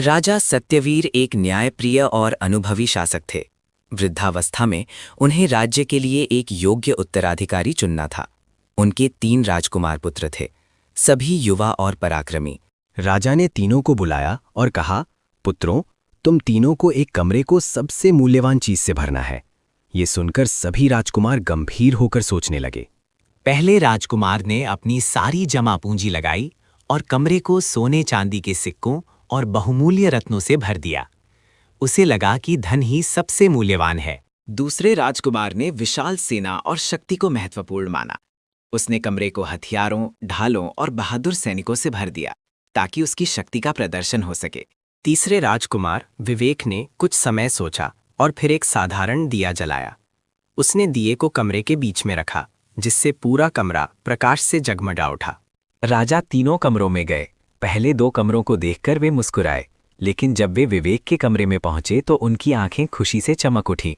राजा सत्यवीर एक न्यायप्रिय और अनुभवी शासक थे। वृद्धावस्था में उन्हें राज्य के लिए एक योग्य उत्तराधिकारी चुनना था। उनके 3 राजकुमार पुत्र थे, सभी युवा और पराक्रमी। राजा ने तीनों को बुलाया और कहा, पुत्रों, तुम तीनों को एक कमरे को सबसे मूल्यवान चीज से भरना है। ये सुनकर सभी राजकुमार गंभीर होकर सोचने लगे। पहले राजकुमार ने अपनी सारी जमा पूंजी लगाई और कमरे को सोने चांदी के सिक्कों और बहुमूल्य रत्नों से भर दिया। उसे लगा कि धन ही सबसे मूल्यवान है। दूसरे राजकुमार ने विशाल सेना और शक्ति को महत्वपूर्ण माना। उसने कमरे को हथियारों, ढालों और बहादुर सैनिकों से भर दिया ताकि उसकी शक्ति का प्रदर्शन हो सके। तीसरे राजकुमार विवेक ने कुछ समय सोचा और फिर एक साधारण दिया जलाया। उसने दिए को कमरे के बीच में रखा, जिससे पूरा कमरा प्रकाश से जगमगा उठा। राजा तीनों कमरों में गए। पहले 2 कमरों को देखकर वे मुस्कुराए, लेकिन जब वे विवेक के कमरे में पहुंचे तो उनकी आंखें खुशी से चमक उठी।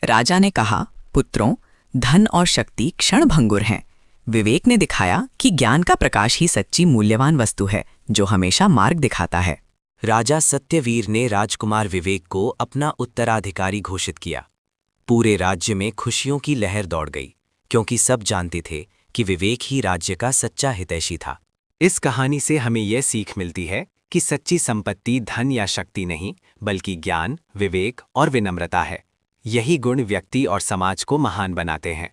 राजा ने कहा, पुत्रों, धन और शक्ति क्षणभंगुर हैं। विवेक ने दिखाया कि ज्ञान का प्रकाश ही सच्ची मूल्यवान वस्तु है, जो हमेशा मार्ग दिखाता है। राजा सत्यवीर ने राजकुमार विवेक को अपना उत्तराधिकारी घोषित किया। पूरे राज्य में खुशियों की लहर दौड़ गई, क्योंकि सब जानते थे कि विवेक ही राज्य का सच्चा हितैषी था। इस कहानी से हमें यह सीख मिलती है कि सच्ची संपत्ति धन या शक्ति नहीं, बल्कि ज्ञान, विवेक और विनम्रता है। यही गुण व्यक्ति और समाज को महान बनाते हैं।